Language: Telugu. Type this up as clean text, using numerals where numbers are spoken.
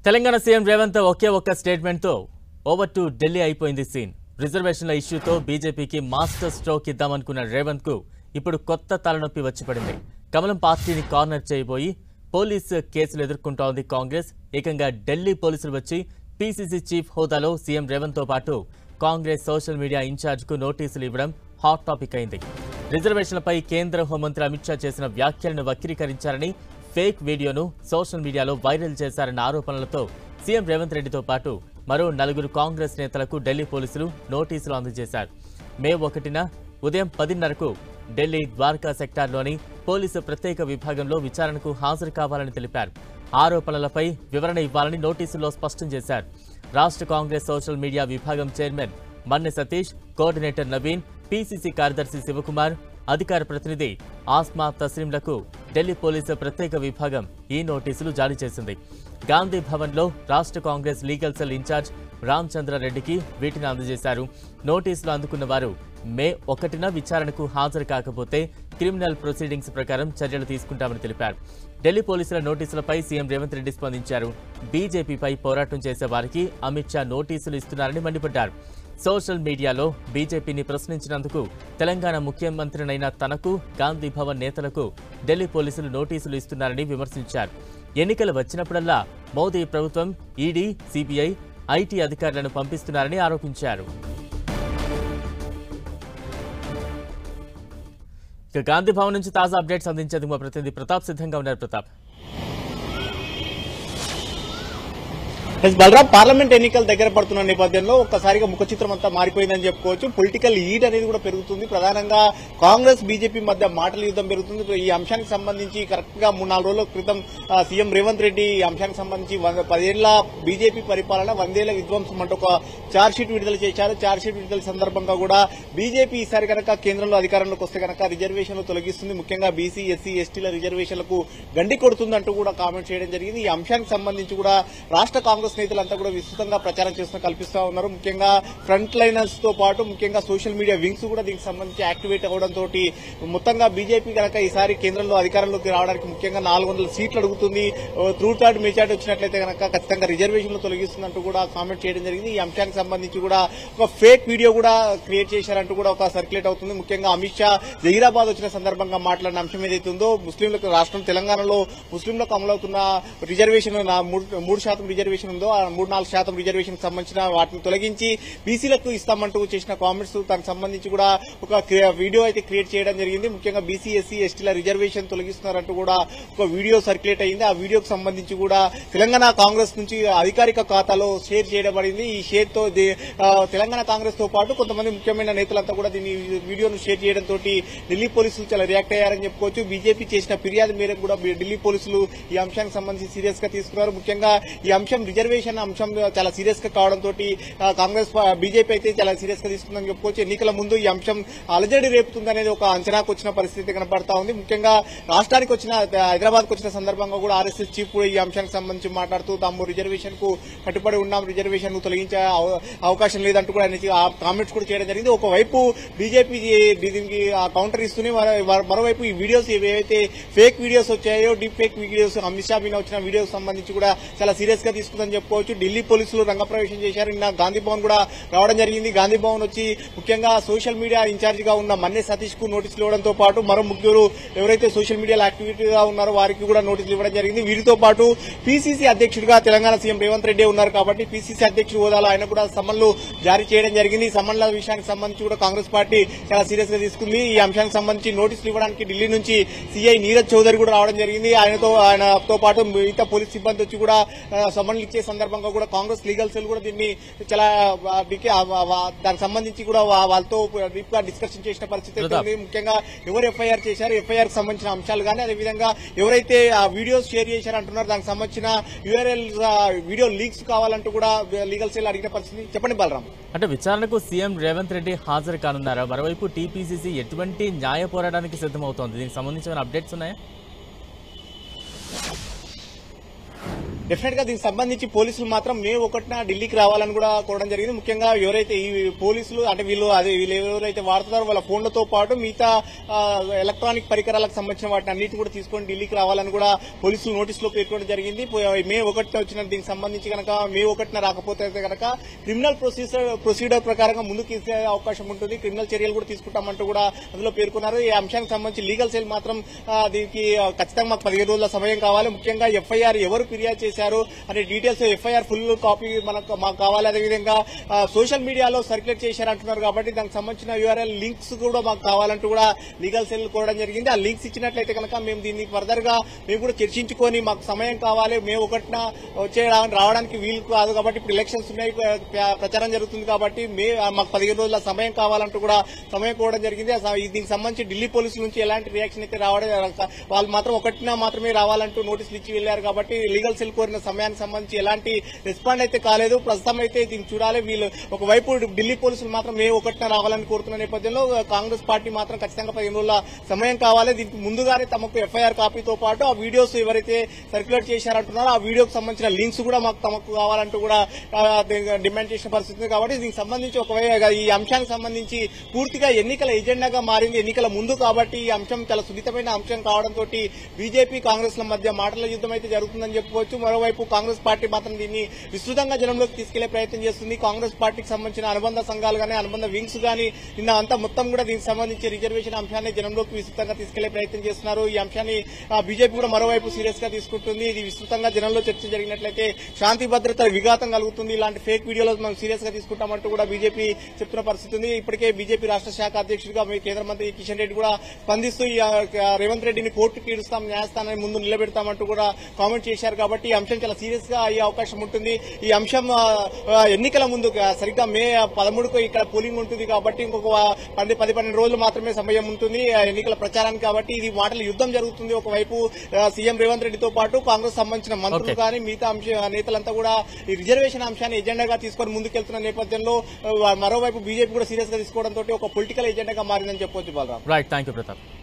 తెలంగాణ సీఎం రేవంత్ ఒకే ఒక్క స్టేట్మెంట్ తో ఓవర్ టు ఢిల్లీ అయిపోయింది సీన్. రిజర్వేషన్ల ఇష్యూతో బీజేపీకి మాస్టర్ స్ట్రోక్ ఇద్దామనుకున్న రేవంత్ కు ఇప్పుడు కొత్త తలనొప్పి వచ్చి పడింది. కమలం పార్టీని కార్నర్ చేయబోయి పోలీసు కేసులు ఎదుర్కొంటోంది కాంగ్రెస్. ఏకంగా ఢిల్లీ పోలీసులు వచ్చి పీసీసీ చీఫ్ హోదాలో సీఎం రేవంత్ తో పాటు కాంగ్రెస్ సోషల్ మీడియా ఇన్ఛార్జ్ కు నోటీసులు ఇవ్వడం హాట్ టాపిక్ అయింది. రిజర్వేషన్లపై కేంద్ర హోంమంత్రి అమిత్ షా చేసిన వ్యాఖ్యలను వక్రీకరించారని, ఫేక్ వీడియోను సోషల్ మీడియాలో వైరల్ చేశారన్న ఆరోపణలతో సీఎం రేవంత్ రెడ్డితో పాటు మరో 4 కాంగ్రెస్ నేతలకు ఢిల్లీ పోలీసులు నోటీసులు అందజేశారు. మే 1న ఉదయం 10:30కు ఢిల్లీ ద్వారకా సెక్టార్లోని పోలీసు ప్రత్యేక విభాగంలో విచారణకు హాజరు కావాలని తెలిపారు. ఆరోపణలపై వివరణ ఇవ్వాలని నోటీసుల్లో స్పష్టం చేశారు. రాష్ట్ర కాంగ్రెస్ సోషల్ మీడియా విభాగం chairman Manne Satish, coordinator Naveen, PCC కార్యదర్శి శివకుమార్, అధికార ప్రతినిధి ఆస్మా తస్లీంలకు ఢిల్లీ పోలీసు ప్రత్యేక విభాగం ఈ నోటీసులు జారీ చేసింది. గాంధీ భవన్లో రాష్ట్ర కాంగ్రెస్ లీగల్ సెల్ ఇన్ఛార్జ్ రామచంద్రారెడ్డికి వీటిని అందజేశారు. నోటీసులు అందుకున్న వారు మే 1న విచారణకు హాజరు కాకపోతే క్రిమినల్ ప్రొసీడింగ్స్ ప్రకారం చర్యలు తీసుకుంటామని తెలిపారు. ఢిల్లీ పోలీసుల నోటీసులపై సీఎం రేవంత్ రెడ్డి స్పందించారు. బీజేపీపై పోరాటం చేసే వారికి అమిత్ షా నోటీసులు ఇస్తున్నారని మండిపడ్డారు. సోషల్ మీడియాలో బీజేపీని ప్రశ్నించినందుకు తెలంగాణ ముఖ్యమంత్రినైన తనకు, గాంధీ భవన్ నేతలకు ఢిల్లీ పోలీసులు నోటీసులు ఇస్తున్నారని విమర్శించారు. ఎన్నికలు వచ్చినప్పుడల్లా మోదీ ప్రభుత్వం ఈడీ, సిబిఐ, ఐటీ అధికారులను పంపిస్తున్నారని ఆరోపించారు. ఇక గాంధీ భవన్ నుంచి తాజా అప్డేట్స్ అందించేందుకు మా ప్రతినిధి ప్రతాప్ సిద్ధంగా ఉన్నారు. ప్రతాప్, బలరాం, పార్లమెంట్ ఎన్నికలు దగ్గర పడుతున్న నేపథ్యంలో ఒక్కసారిగా ముఖ చిత్రం అంతా మారిపోయిందని చెప్పుకోవచ్చు. పొలిటికల్ హీట్ అనేది కూడా పెరుగుతుంది. ప్రధానంగా కాంగ్రెస్ బీజేపీ మధ్య మాటల యుద్ధం పెరుగుతుంది. ఈ అంశానికి సంబంధించి కరెక్ట్ గా 3-4 రోజుల క్రితం సీఎం రేవంత్ రెడ్డి ఈ అంశానికి సంబంధించి 10 ఏళ్ల బీజేపీ పరిపాలన 100 ఏళ్ల విధ్వంసం అంటూ ఒక ఛార్జ్ షీట్ విడుదల చేశారు. ఛార్జ్ షీట్ విడుదల సందర్భంగా కూడా బీజేపీ ఈసారి కనుక కేంద్రంలో అధికారంలోకి వస్తే కనుక రిజర్వేషన్లు తొలగిస్తుంది, ముఖ్యంగా బీసీ, ఎస్సీ, ఎస్టీల రిజర్వేషన్లకు గండి కొడుతుందంటూ కూడా కామెంట్ చేయడం జరిగింది. ఈ అంశానికి సంబంధించి కూడా రాష్ట్ర కాంగ్రెస్ నేతలంతా కూడా విస్తృతంగా ప్రచారం కల్పిస్తా ఉన్నారు. ముఖ్యంగా ఫ్రంట్ లైనర్స్ తో పాటు ముఖ్యంగా సోషల్ మీడియా వింగ్స్ కూడా దీనికి సంబంధించి యాక్టివేట్ అవడంతో మొత్తంగా బీజేపీ కనుక ఈసారి కేంద్రంలో అధికారంలోకి రావడానికి ముఖ్యంగా 400 సీట్లు అడుగుతుంది. త్రూ థర్డ్ మెజార్టీ వచ్చినట్లయితే కనుక ఖచ్చితంగా రిజర్వేషన్లు తొలగిస్తుందంటూ కూడా కామెంట్ చేయడం జరిగింది. ఈ అంశానికి సంబంధించి కూడా ఒక ఫేక్ వీడియో కూడా క్రియేట్ చేశారంటూ కూడా ఒక సర్క్యులేట్ అవుతుంది. ముఖ్యంగా అమిత్ షా జహీరాబాద్ వచ్చిన సందర్భంగా మాట్లాడిన అంశం ఏదైతే ఉందో, ముస్లింలకు రాష్ట్రం తెలంగాణలో ముస్లింలకు అమలవుతున్న రిజర్వేషన్ 3% రిజర్వేషన్ ఉందో, 3-4% రిజర్వేషన్ సంబంధించిన వాటిని తొలగించి బీసీలకు ఇస్తామంటూ చేసిన కామెంట్స్ దానికి సంబంధించి కూడా ఒక వీడియో అయితే క్రియేట్ చేయడం జరిగింది. ముఖ్యంగా బీసీ, ఎస్సీ, ఎస్టీల రిజర్వేషన్ తొలగిస్తున్నారంటూ కూడా ఒక వీడియో సర్క్యులేట్ అయింది. ఆ వీడియోకి సంబంధించి కూడా తెలంగాణ కాంగ్రెస్ నుంచి అధికారిక ఖాతాలో షేర్ చేయబడింది. ఈ షేర్ తో తెలంగాణ కాంగ్రెస్ తో పాటు కొంతమంది ముఖ్యమైన నేతలంతా కూడా దీని వీడియోను షేర్ చేయడంతో ఢిల్లీ పోలీసులు చాలా రియాక్ట్ అయ్యారని చెప్పుకోవచ్చు. బీజేపీ చేసిన ఫిర్యాదు మేరకు కూడా ఢిల్లీ పోలీసులు ఈ అంశానికి సంబంధించి సీరియస్ గా తీసుకున్నారు. ముఖ్యంగా ఈ అంశం రిజర్వేషన్ అంశం చాలా సీరియస్ గా కావడంతో కాంగ్రెస్, బీజేపీ అయితే చాలా సీరియస్ గా తీసుకుందని చెప్పుకోవచ్చు. ఎన్నికల ముందు ఈ అంశం అలజడి రేపుతుందనేది ఒక అంచనాకు వచ్చిన పరిస్థితి కనబడతా ఉంది. ముఖ్యంగా రాష్ట్రానికి వచ్చిన, హైదరాబాద్ కు వచ్చిన సందర్భంగా కూడా ఆర్ఎస్ఎస్ చీఫ్ కూడా ఈ అంశానికి సంబంధించి మాట్లాడుతూ తాము రిజర్వేషన్ కు కట్టుబడి ఉన్నాం, రిజర్వేషన్ కు తొలగించే అవకాశం లేదంటూ కూడా కామెంట్స్ కూడా చేయడం జరిగింది. ఒకవైపు బీజేపీ దీనికి కౌంటర్ ఇస్తూనే మరోవైపు ఈ వీడియోస్ ఏవైతే ఫేక్ వీడియోస్ వచ్చాయో, deep fake videos, Amit Shah మీద వచ్చిన వీడియోస్ సంబంధించి కూడా చాలా సీరియస్ గా తీసుకుందని చెప్పుకోవచ్చు. ఢిల్లీ పోలీసులు రంగప్రవేశం చేశారు. నిన్న గాంధీ భవన్ కూడా రావడం జరిగింది. గాంధీ భవన్ వచ్చి ముఖ్యంగా సోషల్ మీడియా ఇన్ఛార్జ్ గా ఉన్న మన్నె సతీష్ కు నోటీసులు ఇవ్వడంతో పాటు మరో 3 ఎవరైతే సోషల్ మీడియాలో యాక్టివిటీగా ఉన్నారో వారికి కూడా నోటీసులు ఇవ్వడం జరిగింది. వీరితో పాటు పీసీసీ అధ్యక్షుడిగా తెలంగాణ సీఎం రేవంత్ రెడ్డి ఉన్నారు కాబట్టి పీసీసీ అధ్యక్షుడు హోదాలో ఆయన కూడా సమన్లు జారీ చేయడం జరిగింది. ఈ సమన్ల విషయానికి సంబంధించి కూడా కాంగ్రెస్ పార్టీ చాలా సీరియస్ గా తీసుకుంది. ఈ అంశానికి సంబంధించి నోటీసులు ఇవ్వడానికి ఢిల్లీ నుంచి సీఐ నీరజ్ చౌదరి కూడా రావడం జరిగింది. ఆయనతో పాటు మిగతా పోలీస్ సిబ్బంది వచ్చి కూడా సమన్లు ఇచ్చే సందర్భంగా కూడా కాంగ్రెస్ లీగల్ సెల్ కూడా దీన్ని చాలా దానికి సంబంధించి కూడా వాళ్ళతో డీప్ గా డిస్కషన్ చేసిన పరిస్థితి ఉంది. ముఖ్యంగా ఎవరు ఎఫ్ఐఆర్ చేశారు, ఎఫ్ఐఆర్ కి సంబంధించిన అంశాలు కానీ, అదేవిధంగా ఎవరైతే ఆ వీడియోస్ షేర్ చేశారంటున్నారో దానికి సంబంధించిన యూఆర్ఎల్ వీడియో లీక్స్ కావాలంటూ కూడా లీగల్ సెల్ అడిగిన పరిస్థితి. చెప్పండి బలరాం. అంటే విచారణకు సీఎం రేవంత్ రెడ్డి హాజరు కానున్నారా? మరోవైపు టీపీసీసీ ఎటువంటి న్యాయ పోరాటానికి సిద్దమవుతోంది? దీనికి సంబంధించిన అప్డేట్స్ ఉన్నాయా? డెఫినెట్ గా దీనికి సంబంధించి పోలీసులు మాత్రం మే 1న ఢిల్లీకి రావాలని కూడా కోరడం జరిగింది. ముఖ్యంగా ఎవరైతే ఈ పోలీసులు అంటే వీళ్ళు ఎవరైతే వాడుతున్నారో వాళ్ళ ఫోన్లతో పాటు మిగతా ఎలక్ట్రానిక్ పరికరాలకు సంబంధించిన వాటిని అన్నిటి కూడా తీసుకొని ఢిల్లీకి రావాలని కూడా పోలీసులు నోటీసులో పేర్కొనడం జరిగింది. మే 1న వచ్చిన దీనికి సంబంధించి కనుక మే 1న రాకపోతే కనుక క్రిమినల్ ప్రొసీడర్ ప్రకారంగా ముందుకు తీసే అవకాశం ఉంటుంది, క్రిమినల్ చర్యలు కూడా తీసుకుంటామంటూ కూడా అందులో పేర్కొన్నారు. ఈ అంశానికి సంబంధించి లీగల్ సెల్ మాత్రం దీనికి ఖచ్చితంగా మాకు 15 రోజుల సమయం కావాలి. ముఖ్యంగా ఎఫ్ఐఆర్ ఎవరు ఫిర్యాదు చేశారు అనే డీటెయిల్స్ ఎఫ్ఐఆర్ ఫుల్ కాపీ మాకు కావాలి. అదేవిధంగా సోషల్ మీడియాలో సర్క్యులేట్ చేశారంటున్నారు కాబట్టి దానికి సంబంధించిన యూఆర్ఎల్ లింక్స్ కూడా మాకు కావాలంటూ కూడా లీగల్ సెల్ కోరడం జరిగింది. ఆ లింక్స్ ఇచ్చినట్లయితే కనుక మేము దీన్ని ఫర్దర్ గా మేము కూడా చర్చించుకొని మాకు సమయం కావాలి, మే 1న రావడానికి వీలు కాదు కాబట్టి ఇప్పుడు ఎలక్షన్స్ ఉన్నాయి, ప్రచారం జరుగుతుంది కాబట్టి మాకు 15 రోజుల సమయం కావాలంటూ కూడా సమయం కోరడం జరిగింది. దీనికి సంబంధించి ఢిల్లీ పోలీసుల నుంచి ఎలాంటి రియాక్షన్ అయితే రావడం వాళ్ళు మాత్రం 1న మాత్రమే రావాలంటూ నోటీసులు ఇచ్చి వెళ్లారు కాబట్టి లీగల్ సెల్ కోరిన సమయానికి సంబంధించి ఎలాంటి రెస్పాండ్ అయితే కాలేదు. ప్రస్తుతం అయితే దీన్ని చూడాలి. వీళ్ళు ఒకవైపు ఢిల్లీ పోలీసులు మాత్రం మే 1న రావాలని కోరుతున్న నేపథ్యంలో కాంగ్రెస్ పార్టీ మాత్రం ఖచ్చితంగా 15 రోజుల సమయం కావాలి. దీనికి ముందుగానే తమకు ఎఫ్ఐఆర్ కాపీతో పాటు ఆ వీడియోస్ ఎవరైతే సర్క్యులేట్ చేశారంటున్నారో ఆ వీడియోకి సంబంధించిన లింక్స్ కూడా తమకు కావాలంటూ కూడా డిమాండ్ చేసిన పరిస్థితి ఉంది. కాబట్టి దీనికి సంబంధించి ఈ అంశానికి సంబంధించి పూర్తిగా ఎన్నికల ఎజెండాగా మారింది, ఎన్నికల ముందు కాబట్టి ఈ అంశం చాలా సున్నితమైన అంశం కావడంతో బీజేపీ కాంగ్రెస్ ల మధ్య మాటల యుద్దం అయితే జరుగుతుందని చెప్పుకోవచ్చు. మరోవైపు కాంగ్రెస్ పార్టీ మాత్రం దీన్ని విస్తృతంగా జనంలోకి తీసుకెళ్లే ప్రయత్నం చేస్తుంది. కాంగ్రెస్ పార్టీకి సంబంధించిన అనుబంధ సంఘాలు గానీ అనుబంధ వింగ్స్ గానీ నిన్న అంతా మొత్తం కూడా దీనికి సంబంధించి రిజర్వేషన్ అంశాన్ని జనంలోకి విస్తృతంగా తీసుకెళ్లే ప్రయత్నం చేస్తున్నారు. ఈ అంశాన్ని బీజేపీ కూడా మరోవైపు సీరియస్ గా తీసుకుంటుంది. ఇది విస్తృతంగా జనంలో చర్చ జరిగినట్లయితే శాంతి భద్రతల విఘాతం కలుగుతుంది, ఇలాంటి ఫేక్ వీడియోలు మనం సీరియస్ గా తీసుకుంటామంటూ కూడా బీజేపీ చెప్తున్న పరిస్థితి ఉంది. ఇప్పటికే బీజేపీ రాష్ట్ర శాఖ అధ్యక్షుడిగా కేంద్ర మంత్రి కిషన్ రెడ్డి కూడా స్పందిస్తూ రేవంత్ రెడ్డిని కోర్టుకి ఈడుస్తాం, న్యాయస్థానాన్ని ముందు నిలబెడతామంటూ కూడా కామెంట్ చేశారు. కాబట్టి ఈ అంశం చాలా సీరియస్ గా అయ్యే అవకాశం ఉంటుంది. ఈ అంశం ఎన్నికల ముందు సరిగ్గా మే 13కు ఇక్కడ పోలింగ్ ఉంటుంది కాబట్టి ఇంకొక 10-12 రోజులు మాత్రమే సమయం ఉంటుంది ఎన్నికల ప్రచారానికి. కాబట్టి ఇది మాటల యుద్దం జరుగుతుంది. ఒకవైపు సీఎం రేవంత్ రెడ్డితో పాటు కాంగ్రెస్ సంబంధించిన మంత్రులు కానీ మిగతా నేతలంతా కూడా ఈ రిజర్వేషన్ అంశాన్ని ఎజెండాగా తీసుకొని ముందుకెళ్తున్న నేపథ్యంలో మరోవైపు బీజేపీ కూడా సీరియస్ గా తీసుకోవడంతో ఒక పొలిటికల్ ఎజెండాగా మారిందని చెప్పొచ్చు. Balaram. Right, thank you Pratap.